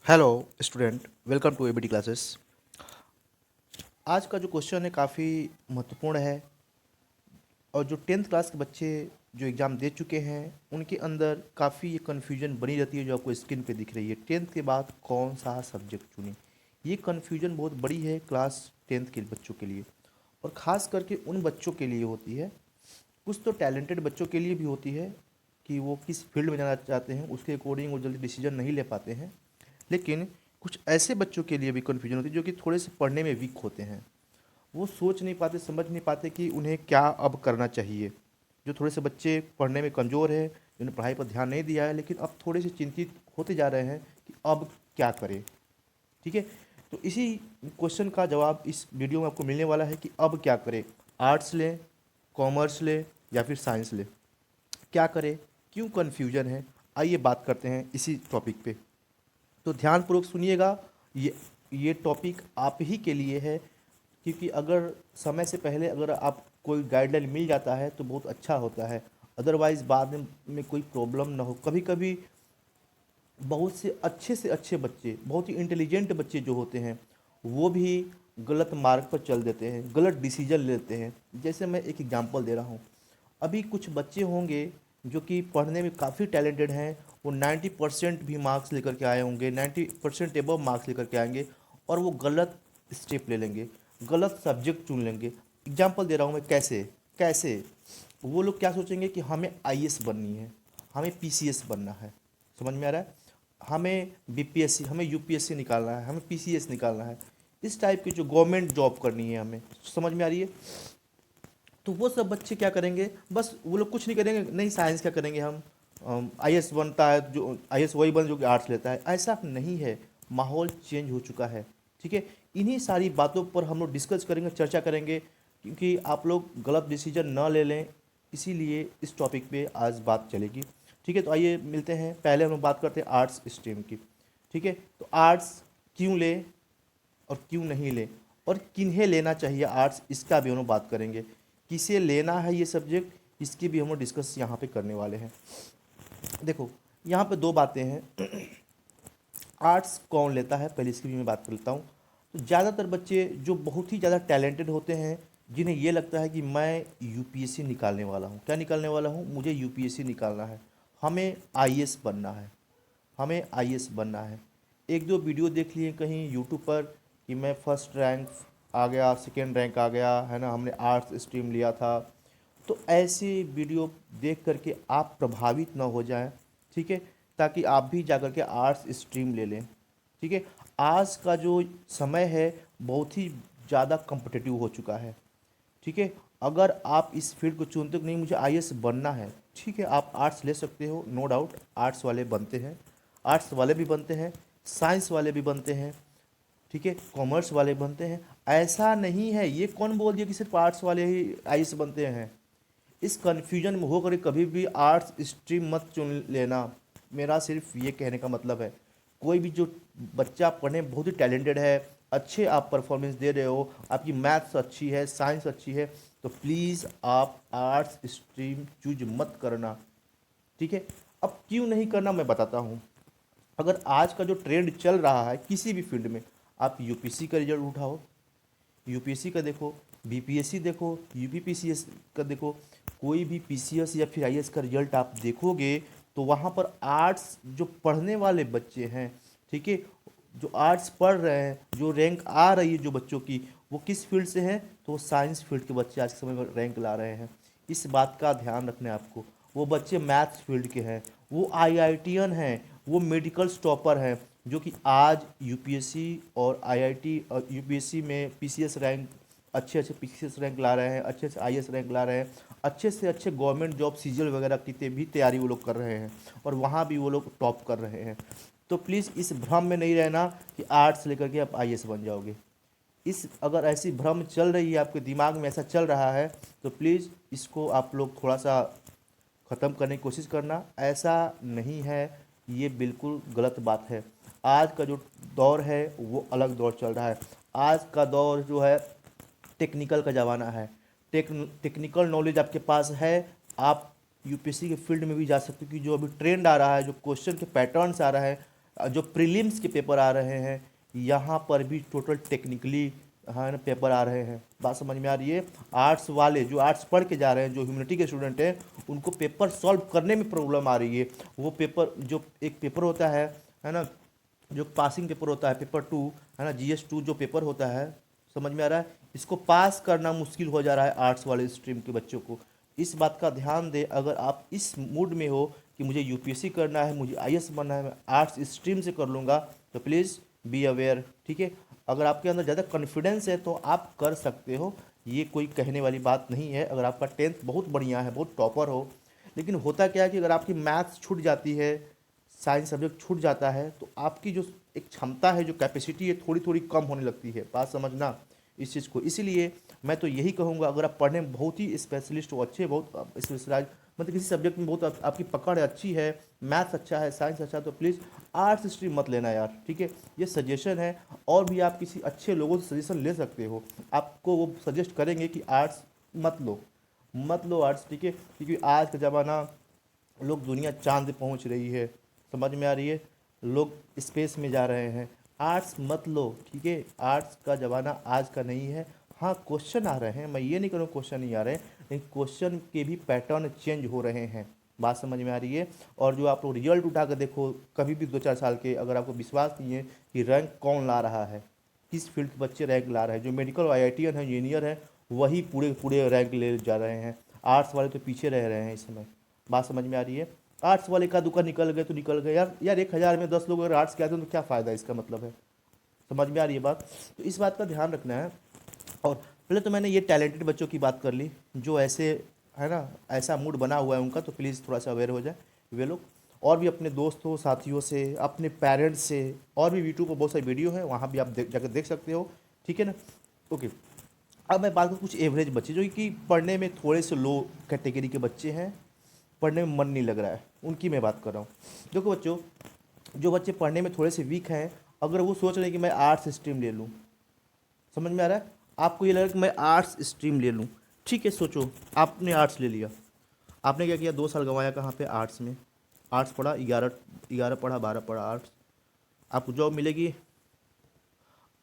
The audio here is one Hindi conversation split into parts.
Hello student, welcome to ABT classes. आज का जो क्वेश्चन है काफ़ी महत्वपूर्ण है और जो टेंथ क्लास के बच्चे जो एग्ज़ाम दे चुके हैं उनके अंदर काफ़ी ये कन्फ्यूजन बनी रहती है जो आपको स्क्रीन पे दिख रही है। टेंथ के बाद कौन सा सब्जेक्ट चुनें, ये कन्फ्यूजन बहुत बड़ी है क्लास टेंथ के बच्चों के लिए और ख़ास करके उन बच्चों के लिए होती है। कुछ तो टैलेंटेड बच्चों के लिए भी होती है कि वो किस फील्ड में जाना चाहते हैं, उसके अकॉर्डिंग वो जल्दी डिसीजन नहीं ले पाते हैं। लेकिन कुछ ऐसे बच्चों के लिए भी कन्फ्यूजन होती है जो कि थोड़े से पढ़ने में वीक होते हैं। वो सोच नहीं पाते, समझ नहीं पाते कि उन्हें क्या अब करना चाहिए। जो थोड़े से बच्चे पढ़ने में कमज़ोर है, जिन्होंने पढ़ाई पर ध्यान नहीं दिया है, लेकिन अब थोड़े से चिंतित होते जा रहे हैं कि अब क्या करें। ठीक है, तो इसी क्वेश्चन का जवाब इस वीडियो में आपको मिलने वाला है कि अब क्या करें। आर्ट्स लें, कॉमर्स लें या फिर साइंस लें, क्या करें, क्यों कन्फ्यूजन है। आइए बात करते हैं इसी टॉपिक पे। तो ध्यानपूर्वक सुनिएगा। ये टॉपिक आप ही के लिए है, क्योंकि अगर समय से पहले अगर आप कोई गाइडलाइन मिल जाता है तो बहुत अच्छा होता है। अदरवाइज़ बाद में कोई प्रॉब्लम ना हो। कभी कभी बहुत से अच्छे बच्चे, बहुत ही इंटेलिजेंट बच्चे जो होते हैं, वो भी गलत मार्ग पर चल देते हैं, गलत डिसीजन लेते हैं। जैसे मैं एक एग्जांपल दे रहा हूँ। अभी कुछ बच्चे होंगे जो कि पढ़ने में काफ़ी टैलेंटेड हैं, वो 90% भी मार्क्स लेकर के आए होंगे, 90% एबव मार्क्स लेकर के आएंगे, और वो गलत स्टेप ले लेंगे, गलत सब्जेक्ट चुन लेंगे। एग्जांपल दे रहा हूँ मैं, कैसे कैसे वो लोग क्या सोचेंगे कि हमें आईएएस बननी है, हमें पीसीएस बनना है। समझ में आ रहा है? हमें बीपीएससी, हमें यूपीएससी निकालना है, हमें पीसीएस निकालना है। इस टाइप की जो गवर्नमेंट जॉब करनी है हमें, समझ में आ रही है? तो वो सब बच्चे क्या करेंगे, बस वो लोग कुछ नहीं करेंगे, नहीं साइंस क्या करेंगे, हम आईएएस बनता है जो आईएएस वही बन जो कि आर्ट्स लेता है। ऐसा नहीं है, माहौल चेंज हो चुका है। ठीक है, इन्हीं सारी बातों पर हम लोग डिस्कस करेंगे, चर्चा करेंगे, क्योंकि आप लोग गलत डिसीजन न ले लें, इसीलिए इस टॉपिक पे आज बात चलेगी। ठीक है, तो आइए मिलते हैं। पहले हम लोग बात करते हैं आर्ट्स स्ट्रीम की। ठीक है, तो आर्ट्स क्यों ले और क्यों नहीं ले, और किन्हें लेना चाहिए आर्ट्स, इसका भी हम लोग बात करेंगे। किसे लेना है ये सब्जेक्ट, इसकी भी हम लोग डिस्कस यहाँ पे करने वाले हैं। देखो, यहाँ पे दो बातें हैं। आर्ट्स कौन लेता है, पहले इसकी भी मैं बात कर लेता हूँ। तो ज़्यादातर बच्चे जो बहुत ही ज़्यादा टैलेंटेड होते हैं, जिन्हें ये लगता है कि मैं यूपीएससी निकालने वाला हूँ। क्या निकालने वाला हूँ? मुझे यूपीएससी निकालना है, हमें आईएएस बनना है, हमें आईएएस बनना है। एक दो वीडियो देख लिए कहीं यूट्यूब पर कि मैं फर्स्ट रैंक आ गया, सेकेंड रैंक आ गया, है ना, हमने आर्ट्स स्ट्रीम लिया था। तो ऐसी वीडियो देख करके आप प्रभावित ना हो जाएं। ठीक है, ताकि आप भी जा कर के आर्ट्स स्ट्रीम ले लें। ठीक है, आज का जो समय है बहुत ही ज़्यादा कम्पिटिटिव हो चुका है। ठीक है, अगर आप इस फील्ड को चुनते हो कि नहीं मुझे आईएएस बनना है, ठीक है, आप आर्ट्स ले सकते हो, नो डाउट। आर्ट्स वाले बनते हैं, आर्ट्स वाले भी बनते हैं, साइंस वाले भी बनते हैं, ठीक है, कॉमर्स वाले बनते हैं। ऐसा नहीं है, ये कौन बोल दिया कि सिर्फ आर्ट्स वाले ही आईएएस बनते हैं। इस कन्फ्यूजन में होकर कभी भी आर्ट्स स्ट्रीम मत चुन लेना। मेरा सिर्फ ये कहने का मतलब है, कोई भी जो बच्चा पढ़ने में बहुत ही टैलेंटेड है, अच्छे आप परफॉर्मेंस दे रहे हो, आपकी मैथ्स अच्छी है, साइंस अच्छी है, तो प्लीज़ आप आर्ट्स स्ट्रीम चूज मत करना। ठीक है, अब क्यों नहीं करना मैं बताता हूँ। अगर आज का जो ट्रेंड चल रहा है किसी भी फील्ड में, आप यूपीएससी का रिजल्ट उठाओ, यूपीएससी का देखो, बीपीएससी देखो, यूपीपीसीएस का देखो, कोई भी पीसीएस या फिर आईएएस का रिजल्ट आप देखोगे तो वहाँ पर आर्ट्स जो पढ़ने वाले बच्चे हैं, ठीक है, जो आर्ट्स पढ़ रहे हैं, जो रैंक आ रही है जो बच्चों की, वो किस फील्ड से हैं, तो वो साइंस फील्ड के बच्चे आज के समय में रैंक ला रहे हैं। इस बात का ध्यान रखना है आपको। वो बच्चे मैथ्स फील्ड के हैं, वो आईआईटीएन हैं, वो मेडिकल टॉपर हैं, जो कि आज यूपीएससी और आईआईटी और यूपीएससी में पीसीएस रैंक, अच्छे अच्छे पीसीएस रैंक ला रहे हैं, अच्छे से आईएएस रैंक ला रहे हैं, अच्छे से अच्छे गवर्नमेंट जॉब सीजीएल वगैरह की भी तैयारी वो लोग कर रहे हैं, और वहाँ भी वो लोग टॉप कर रहे हैं। तो प्लीज़ इस भ्रम में नहीं रहना कि आर्ट्स लेकर के आप आईएएस बन जाओगे। इस अगर ऐसी भ्रम चल रही है, आपके दिमाग में ऐसा चल रहा है, तो प्लीज़ इसको आप लोग थोड़ा सा ख़त्म करने की कोशिश करना। ऐसा नहीं है, ये बिल्कुल गलत बात है। आज का जो दौर है वो अलग दौर चल रहा है। आज का दौर जो है टेक्निकल का ज़माना है। टेक्निकल नॉलेज आपके पास है, आप यूपीएससी के फील्ड में भी जा सकते हो, कि जो अभी ट्रेंड आ रहा है, जो क्वेश्चन के पैटर्न्स आ रहा है, जो प्रीलिम्स के पेपर आ रहे हैं यहाँ पर भी टोटल टेक्निकली हाँ ना पेपर आ रहे हैं। बात समझ में आ रही है। आर्ट्स वाले जो आर्ट्स पढ़ के जा रहे हैं, जो ह्यूमैनिटी के स्टूडेंट हैं, उनको पेपर सॉल्व करने में प्रॉब्लम आ रही है। वो पेपर जो एक पेपर होता है ना, जो पासिंग पेपर होता है पेपर 2 है ना, GS 2 जो पेपर होता है, समझ में आ रहा है, इसको पास करना मुश्किल हो जा रहा है आर्ट्स वाले स्ट्रीम के बच्चों को। इस बात का ध्यान दें। अगर आप इस मूड में हो कि मुझे यूपीएससी करना है, मुझे आईएएस बनना है, मैं आर्ट्स स्ट्रीम से कर लूँगा, तो प्लीज़ बी अवेयर, ठीक है। अगर आपके अंदर ज़्यादा कॉन्फिडेंस है तो आप कर सकते हो, ये कोई कहने वाली बात नहीं है। अगर आपका 10th बहुत बढ़िया है, बहुत टॉपर हो, लेकिन होता क्या है कि अगर आपकी मैथ्स छूट जाती है, साइंस सब्जेक्ट छूट जाता है, तो आपकी जो एक क्षमता है, जो कैपेसिटी है, थोड़ी थोड़ी कम होने लगती है। बात समझना इस चीज़ को। इसीलिए मैं तो यही कहूँगा, अगर आप पढ़ने में बहुत ही स्पेशलिस्ट हो, अच्छे, बहुत स्पेशलाइज, मतलब किसी सब्जेक्ट में बहुत आपकी पकड़ अच्छी है, मैथ्स अच्छा है, साइंस अच्छा है, तो प्लीज़ आर्ट्स स्ट्रीम मत लेना यार, ठीक है। ये सजेशन है। और भी आप किसी अच्छे लोगों से सजेशन ले सकते हो, आपको वो सजेस्ट करेंगे कि आर्ट्स मत लो, मत लो आर्ट्स, ठीक है। क्योंकि आज का ज़माना, लोग दुनिया चांद पे पहुंच रही है, समझ में आ रही है, लोग स्पेस में जा रहे हैं। आर्ट्स मत लो, ठीक है। आर्ट्स का ज़माना आज का नहीं है। हाँ, क्वेश्चन आ रहे हैं, मैं ये नहीं करूँ क्वेश्चन नहीं आ रहे हैं, लेकिन क्वेश्चन के भी पैटर्न चेंज हो रहे हैं। बात समझ में आ रही है। और जो आप लोग रिजल्ट उठा कर देखो कभी भी 2-4 साल के, अगर आपको विश्वास नहीं है कि रैंक कौन ला रहा है, किस फील्ड के बच्चे रैंक ला रहे हैं, जो मेडिकल IITian है, इंजीनियर है, वही पूरे पूरे रैंक ले जा रहे हैं। आर्ट्स वाले तो पीछे रह रहे हैं इस समय। बात समझ में आ रही है। आर्ट्स वाले का दुकान निकल गए तो निकल गए यार, 1000 में 10 लोग अगर आर्ट्स के आते हैं तो क्या फ़ायदा, इसका मतलब है। समझ में आ रही है बात। तो इस बात का ध्यान रखना है। और पहले तो मैंने ये टैलेंटेड बच्चों की बात कर ली, जो ऐसे है ना, ऐसा मूड बना हुआ है उनका, तो प्लीज़ थोड़ा सा अवेयर हो जाए वे लोग। और भी अपने दोस्तों साथियों से, अपने पेरेंट्स से, और भी यूट्यूब पर बहुत सारी वीडियो है, वहाँ भी आप जाकर देख सकते हो, ठीक है ना। ओके, अब मैं बात करूँ कुछ एवरेज बच्चे जो कि पढ़ने में थोड़े से लो कैटेगरी के बच्चे हैं, पढ़ने में मन नहीं लग रहा है, उनकी मैं बात कर रहा हूँ। देखो बच्चों, जो बच्चे पढ़ने में थोड़े से वीक हैं, अगर वो सोच रहे हैं कि मैं आर्ट्स स्ट्रीम ले लूँ, समझ में आ रहा है, आपको ये लग रहा है कि मैं आर्ट्स स्ट्रीम ले लूँ, ठीक है। सोचो, आपने आर्ट्स ले लिया, आपने क्या किया, 2 साल गंवाया कहाँ पे, आर्ट्स में। आर्ट्स पढ़ा, 11 पढ़ा, 12 पढ़ा आर्ट्स। आपको जॉब मिलेगी,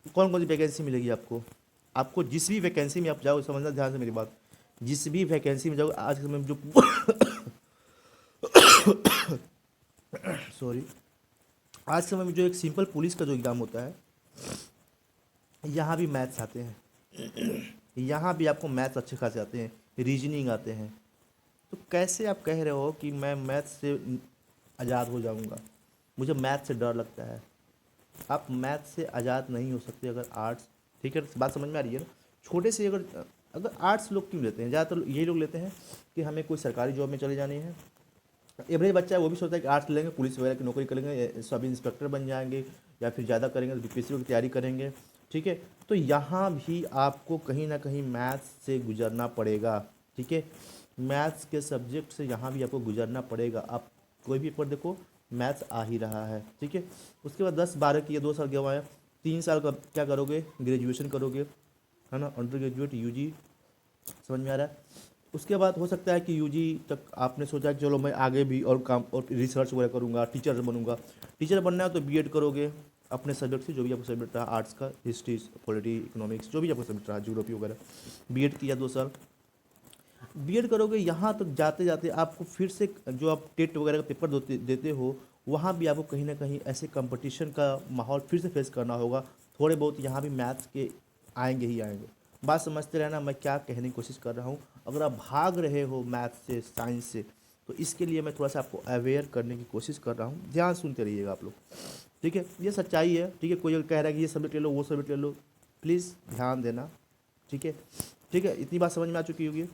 कौन कौन सी वैकेंसी मिलेगी आपको, आपको जिस भी वैकेंसी में आप जाओ, समझना ध्यान से मेरी बात, जिस भी वैकेंसी में जाओ आज के समय में, जो सॉरी, आज के समय में जो एक सिंपल पुलिस का जो एग्ज़ाम होता है, यहाँ भी मैथ्स आते हैं, यहाँ भी आपको मैथ्स अच्छे खासे आते हैं, रीजनिंग आते हैं। तो कैसे आप कह रहे हो कि मैं मैथ्स से आज़ाद हो जाऊँगा, मुझे मैथ्स से डर लगता है। आप मैथ्स से आज़ाद नहीं हो सकते अगर आर्ट्स, ठीक है, बात समझ में आ रही है ना। छोटे से अगर अगर आर्ट्स लोग क्यों लेते हैं, ज़्यादातर यही लोग लेते हैं कि हमें कोई सरकारी जॉब में चले जानी है। एवरेज बच्चा है वो भी सोचता है कि आर्ट्स लेंगे, पुलिस वगैरह की नौकरी करेंगे, सब इंस्पेक्टर बन जाएंगे, या फिर ज़्यादा करेंगे तो बीपीएससी की तैयारी करेंगे, ठीक है। तो यहाँ भी आपको कहीं ना कहीं मैथ्स से गुजरना पड़ेगा, ठीक है। मैथ्स के सब्जेक्ट से यहाँ भी आपको गुजरना पड़ेगा। आप कोई भी पेपर देखो, मैथ्स आ ही रहा है, ठीक है। उसके बाद 10-12 किए, 2 साल गंवाए, 3 साल का क्या करोगे, ग्रेजुएशन करोगे, है ना, अंडर ग्रेजुएट यूजी, समझ में आ रहा है। उसके बाद हो सकता है कि यूजी तक आपने सोचा कि चलो मैं आगे भी और काम और रिसर्च वगैरह करूँगा, टीचर बनूंगा। टीचर बनना है तो बीएड करोगे अपने सब्जेक्ट से, जो भी आपको सब्जेक्ट रहा, आर्ट्स का, हिस्ट्री, पॉलिटी, इकोनॉमिक्स, जो भी आपको सब्जेक्ट रहा, ज्योग्राफी वगैरह, बीएड किया 2 साल, बीएड करोगे। यहाँ तक जाते जाते आपको फिर से जो आप टेट वगैरह का पेपर देते हो, वहाँ भी आपको कहीं ना कहीं ऐसे कंपटीशन का माहौल फिर से फेस करना होगा। थोड़े बहुत यहाँ भी मैथ्स के आएंगे ही आएंगे। बात समझते रहना मैं क्या कहने की कोशिश कर रहा हूँ। अगर आप भाग रहे हो मैथ्स से, साइंस से, तो इसके लिए मैं थोड़ा सा आपको अवेयर करने की कोशिश कर रहा हूँ। ध्यान सुनते रहिएगा आप लोग, ठीक है। ये सच्चाई है, ठीक है। कोई अगर कह रहा है कि ये सब्जेक्ट ले लो, वो सब्जेक्ट ले लो, प्लीज़ ध्यान देना, ठीक है, ठीक है। इतनी बात समझ में आ चुकी होगी।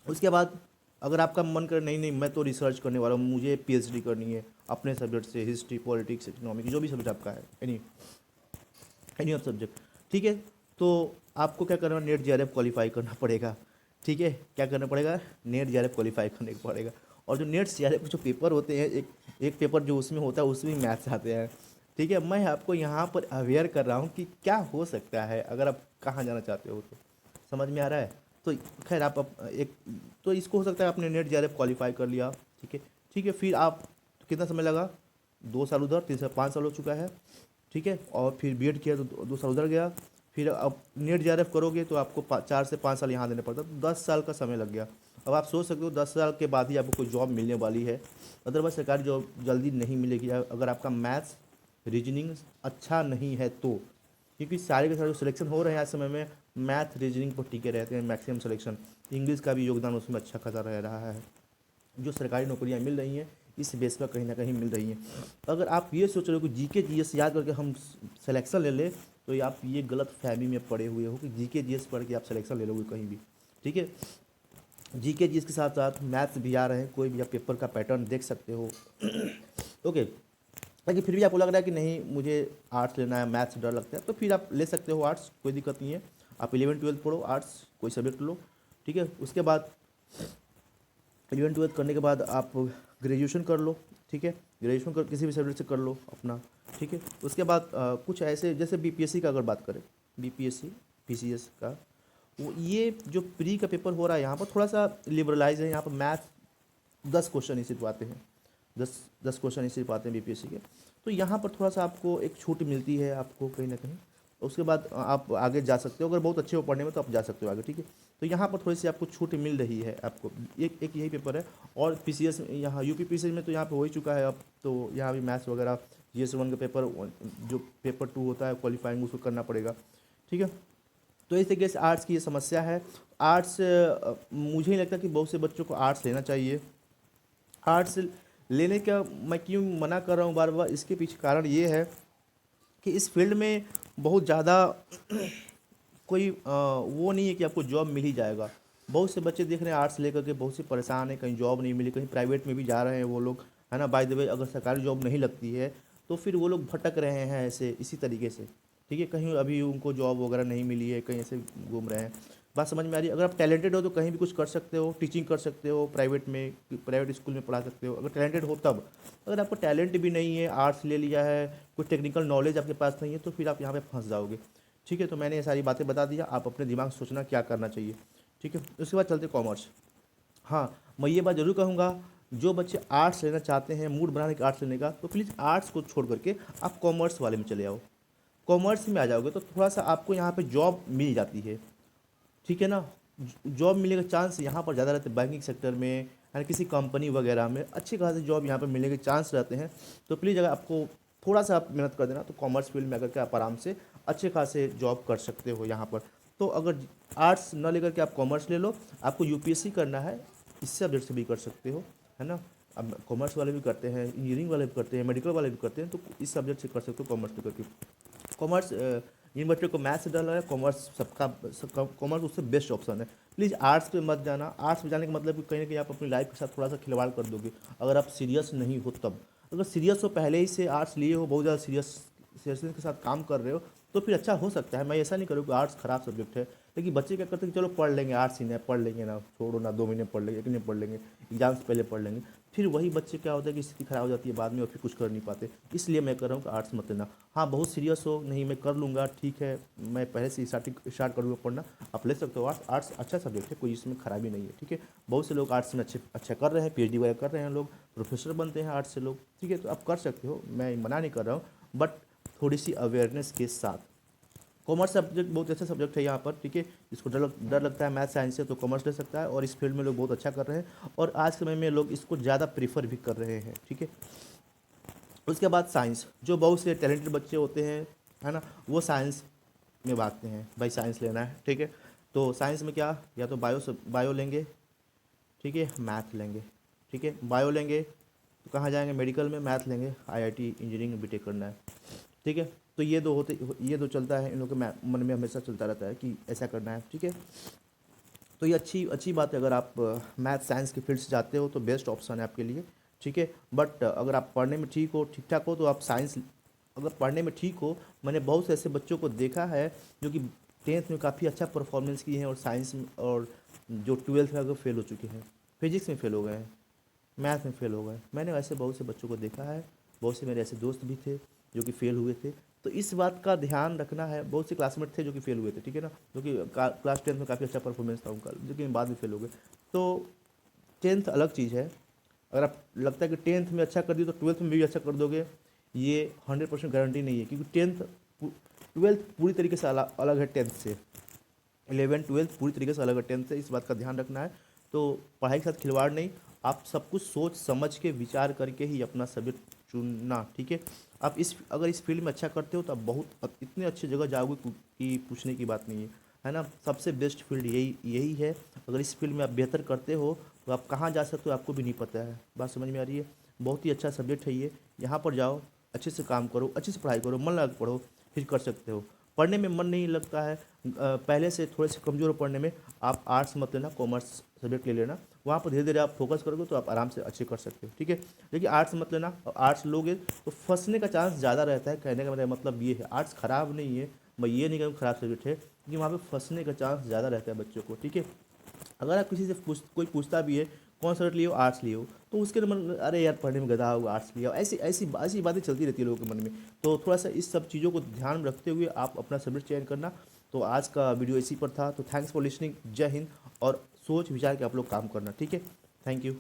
उसके बाद अगर आपका मन करे नहीं नहीं मैं तो रिसर्च करने वाला हूँ, मुझे पीएचडी करनी है अपने सब्जेक्ट से, हिस्ट्री, पॉलिटिक्स, इकोनॉमिक्स, जो भी सब्जेक्ट आपका है, एनी ऑफ सब्जेक्ट, ठीक है, तो आपको क्या करना है, नेट जेआरएफ क्वालिफाई करना पड़ेगा, ठीक है। क्या करना पड़ेगा, नेट जेआरएफ क्वालिफाई करने को पड़ेगा। और जो नेट जेआरएफ जो पेपर होते हैं, एक एक पेपर जो उसमें होता है उसमें मैथ्स आते हैं, ठीक है। मैं आपको यहाँ पर अवेयर कर रहा हूँ कि क्या हो सकता है अगर आप कहाँ जाना चाहते हो, तो समझ में आ रहा है। तो खैर आप एक, तो इसको हो सकता है आपने नेट जेआरएफ क्वालिफाई कर लिया, ठीक है, ठीक है। फिर आप कितना समय लगा, 2 साल उधर, 3 से 5 साल हो चुका है, ठीक है। और फिर बीएड किया तो 2 साल उधर गया, फिर अब नेट जेआरएफ करोगे तो आपको 4 से 5 साल यहाँ देना पड़ता, तो 10 साल का समय लग गया। अब आप सोच सकते हो 10 साल के बाद ही आपको कोई जॉब मिलने वाली है, अदरवाइज सरकारी जॉब जल्दी नहीं मिलेगी अगर आपका मैथ्स रीजनिंग अच्छा नहीं है तो, क्योंकि सारे के सारे जो सिलेक्शन हो रहे हैं आज समय में मैथ रीजनिंग पर टिके रहते हैं मैक्सिमम सिलेक्शन। इंग्लिश का भी योगदान उसमें अच्छा खासा रह रहा है। जो सरकारी नौकरियां मिल रही हैं इस बेस पर कहीं ना कहीं मिल रही हैं। अगर आप ये सोच रहे हो कि जीके जीएस याद करके हम सिलेक्शन ले लें, तो आप ये गलत फहमी में पड़े हुए हो कि जीके जीएस पढ़ के आप सिलेक्शन ले लोगे कहीं भी, ठीक है। जीके जीएस के साथ साथ मैथ्स भी आ रहे हैं, कोई भी आप पेपर का पैटर्न देख सकते हो। ओके, लेकिन फिर भी आपको लग रहा है कि नहीं मुझे आर्ट्स लेना है, मैथ्स डर लगता है, तो फिर आप ले सकते हो आर्ट्स, कोई दिक्कत नहीं है। आप 11वीं 12वीं पढ़ो आर्ट्स, कोई सब्जेक्ट लो, ठीक है। उसके बाद 11वीं 12वीं करने के बाद आप ग्रेजुएशन कर लो, ठीक है। ग्रेजुएशन कर किसी भी सब्जेक्ट से कर लो अपना, ठीक है। उसके बाद कुछ ऐसे जैसे बीपीएससी का अगर बात करें, बीपीएससी पीसीएस का, वो ये जो प्री का पेपर हो रहा है यहाँ पर थोड़ा सा लिबरलाइज है। यहाँ पर मैथ 10 क्वेश्चन ही सिर्फ आते हैं, 10 क्वेश्चन ही सिर्फ आते हैं बीपीएससी के। तो यहाँ पर थोड़ा सा आपको एक छूट मिलती है आपको कहीं ना कहीं। उसके बाद आप आगे जा सकते हो, अगर बहुत अच्छे हो पढ़ने में तो आप जा सकते हो आगे, ठीक है। तो यहाँ पर थोड़ी सी आपको छूट मिल रही है आपको, एक यही पेपर है। और पीसीएस यहाँ यूपी पीसीएस में तो यहाँ पे हो ही चुका है अब, तो यहाँ भी मैथ्स वगैरह GS1 का पेपर, जो पेपर 2 होता है क्वालिफाइंग, उसको करना पड़ेगा, ठीक है। तो इस तरीके से आर्ट्स की ये समस्या है। आर्ट्स मुझे नहीं लगता कि बहुत से बच्चों को आर्ट्स लेना चाहिए। आर्ट्स लेने का मैं क्यों मना कर रहा हूँ बार बार, इसके पीछे कारण ये है कि इस फील्ड में बहुत ज़्यादा कोई वो नहीं है कि आपको जॉब मिल ही जाएगा। बहुत से बच्चे देख रहे हैं आर्ट्स लेकर के बहुत से परेशान हैं, कहीं जॉब नहीं मिली, कहीं प्राइवेट में भी जा रहे हैं वो लोग, है ना। बाय द वे अगर सरकारी जॉब नहीं लगती है तो फिर वो लोग भटक रहे हैं ऐसे इसी तरीके से, ठीक है। कहीं अभी उनको जॉब वगैरह नहीं मिली है, कहीं ऐसे घूम रहे हैं। बात समझ में आ रही है। अगर आप टैलेंटेड हो तो कहीं भी कुछ कर सकते हो, टीचिंग कर सकते हो, प्राइवेट में प्राइवेट स्कूल में पढ़ा सकते हो अगर टैलेंटेड हो तब। अगर आपको टैलेंट भी नहीं है, आर्ट्स ले लिया है, कोई टेक्निकल नॉलेज आपके पास नहीं है, तो फिर आप यहाँ पे फंस जाओगे, ठीक है। तो मैंने ये सारी बातें बता दिया, आप अपने दिमाग से सोचना क्या करना चाहिए, ठीक है। उसके बाद चलते कॉमर्स। हाँ, मैं ये बात ज़रूर कहूँगा, जो बच्चे आर्ट्स लेना चाहते हैं, मूड बनाने का आर्ट्स लेने का, तो प्लीज़ आर्ट्स को छोड़ करके आप कॉमर्स वाले में चले आओ। कॉमर्स में आ जाओगे तो थोड़ा सा आपको यहाँ पे जॉब मिल जाती है, ठीक है ना। जॉब मिलने का चांस यहाँ पर ज़्यादा रहते हैं, बैंकिंग सेक्टर में या किसी कंपनी वगैरह में अच्छी खासी जॉब यहाँ पर मिलने के चांस रहते हैं। तो प्लीज़ अगर आपको थोड़ा सा आप मेहनत कर देना तो कॉमर्स फील्ड में अगर के आप आराम से अच्छे खासे जॉब कर सकते हो यहाँ पर। तो अगर आर्ट्स न लेकर के आप कॉमर्स ले लो, आपको यूपीएससी करना है, इस सब्जेक्ट से भी कर सकते हो, है ना। अब कॉमर्स वाले भी करते हैं, इंजीनियरिंग वाले भी करते हैं, मेडिकल वाले भी करते हैं, तो इस सब्जेक्ट से कर सकते हो कॉमर्स लेकर के। कॉमर्स जिन बच्चों को मैथ्स से डर लगा, कॉमर्स सबका कॉमर्स उससे बेस्ट ऑप्शन है। प्लीज़ आर्ट्स पे मत जाना। आर्ट्स में जाने का मतलब कि कहीं ना कहीं आप अपनी लाइफ के साथ थोड़ा सा खिलवाड़ कर दोगे अगर आप सीरियस नहीं हो तब। अगर सीरियस हो, पहले ही से आर्ट्स लिए हो, बहुत ज़्यादा सीरियसनेस के साथ काम कर रहे हो, तो फिर अच्छा हो सकता है। मैं ऐसा नहीं करूँ कि आर्ट्स खराब सब्जेक्ट है, लेकिन बच्चे क्या करते हैं कि चलो पढ़ लेंगे, आर्ट्स ही ना पढ़ लेंगे ना, छोड़ो ना, 2 महीने पढ़ लेंगे, 1 महीने पढ़ लेंगे, एग्जाम से पहले पढ़ लेंगे। फिर वही बच्चे क्या होता है कि स्थिति खराब हो जाती है बाद में और फिर कुछ कर नहीं पाते। इसलिए मैं कह रहा हूँ कि आर्ट्स मत लेना। हाँ, बहुत सीरियस हो, नहीं मैं कर लूँगा, ठीक है, मैं पहले से स्टार्ट करूँगा पढ़ना, आप ले सकते हो आर्ट्स। आर्ट्स अच्छा सब्जेक्ट है, कोई इसमें खराबी नहीं है, ठीक है। बहुत से लोग आर्ट्स में अच्छा कर रहे हैं, पीएचडी वगैरह कर रहे हैं, लोग प्रोफेसर बनते हैं आर्ट्स से लोग, ठीक है। तो आप कर सकते हो, मैं मना नहीं कर रहा हूँ, बट थोड़ी सी अवेयरनेस के साथ। कॉमर्स सब्जेक्ट बहुत अच्छा सब्जेक्ट है यहाँ पर, ठीक है। इसको डर लगता है मैथ साइंस से तो कॉमर्स ले सकता है, और इस फील्ड में लोग बहुत अच्छा कर रहे हैं और आज के समय में लोग इसको ज़्यादा प्रीफर भी कर रहे हैं, ठीक है। उसके बाद साइंस, जो बहुत से टैलेंटेड बच्चे होते हैं, है ना, वो साइंस में भागते हैं, भाई साइंस लेना है, ठीक है। तो साइंस में क्या, या तो बायो लेंगे, ठीक है, मैथ लेंगे, ठीक है। बायो लेंगे तो कहाँ जाएंगे, मेडिकल में, मैथ लेंगे आईआईटी इंजीनियरिंग बीटेक करना है, ठीक है। तो ये दो चलता है इन लोगों के मन में, हमेशा चलता रहता है कि ऐसा करना है, ठीक है। तो ये अच्छी बात है, अगर आप मैथ साइंस की फील्ड से जाते हो तो बेस्ट ऑप्शन है आपके लिए, ठीक है। बट अगर आप पढ़ने में ठीक ठाक हो तो आप साइंस, अगर पढ़ने में ठीक हो, मैंने बहुत से ऐसे बच्चों को देखा है जो कि 10th में काफ़ी अच्छा परफॉर्मेंस किए हैं और साइंस में, और जो 12th में अगर फेल हो चुके हैं, फिजिक्स में फेल हो गए हैं, मैथ में फेल हो गए। मैंने ऐसे बहुत से बच्चों को देखा है, बहुत से मेरे ऐसे दोस्त भी थे जो कि फेल हुए थे। तो इस बात का ध्यान रखना है। बहुत से क्लासमेट थे जो कि फेल हुए थे, ठीक है ना, जो कि क्लास 10th में काफ़ी अच्छा परफॉर्मेंस था उनका, लेकिन बाद में फेल हो गए। तो 10th अलग चीज़ है, अगर आप लगता है कि टेंथ में अच्छा कर दिए तो ट्वेल्थ में भी अच्छा कर दोगे, ये 100% गारंटी नहीं है, क्योंकि ट्वेल्थ पूरी तरीके से अलग है टेंथ से। 11 12 पूरी तरीके से अलग है टेंथ से, इस बात का ध्यान रखना है। तो पढ़ाई के साथ खिलवाड़ नहीं, आप सब कुछ सोच समझ के विचार करके ही अपना सब्जेक्ट चुनना, ठीक है। आप अगर इस फील्ड में अच्छा करते हो तो आप इतने अच्छी जगह जाओगे कि पूछने की बात नहीं है ना। सबसे बेस्ट फील्ड यही यही है। अगर इस फील्ड में आप बेहतर करते हो तो आप कहाँ जा सकते हो आपको भी नहीं पता है। बात समझ में आ रही है? बहुत ही अच्छा सब्जेक्ट है ये। यहाँ पर जाओ, अच्छे से काम करो, अच्छे से पढ़ाई करो, मन लगा के पढ़ो, फिर कर सकते हो। पढ़ने में मन नहीं लगता है, पहले से थोड़े से कमज़ोर हो पढ़ने में, आप आर्ट्स मत लेना, कॉमर्स सब्जेक्ट ले लेना। वहाँ पर धीरे धीरे आप फोकस करोगे तो आप आराम से अच्छे कर सकते हो, ठीक है। लेकिन आर्ट्स मत लेना, और आर्ट्स लोगे तो फंसने का चांस ज़्यादा रहता है। कहने का मेरा मतलब ये है, आर्ट्स ख़राब नहीं है, मैं ये नहीं कहूँ ख़राब सब्जेक्ट है, क्योंकि वहाँ पे फंसने का चांस ज़्यादा रहता है बच्चों को, ठीक है। अगर आप किसी से कोई पूछता भी है कौन सब्जेक्ट लिए हो, आर्ट्स लिए हो, तो उसके मन, अरे यार पढ़ने में गधा होगा, आर्ट्स लिया हो, ऐसी ऐसी ऐसी बातें चलती रहती है लोगों के मन में। तो थोड़ा सा इस सब चीज़ों को ध्यान में रखते हुए आप अपना सब्जेक्ट चयन करना। तो आज का वीडियो इसी पर था। तो थैंक्स फॉर लिसनिंग। जय हिंद। और सोच विचार के आप लोग काम करना, ठीक है। Thank you.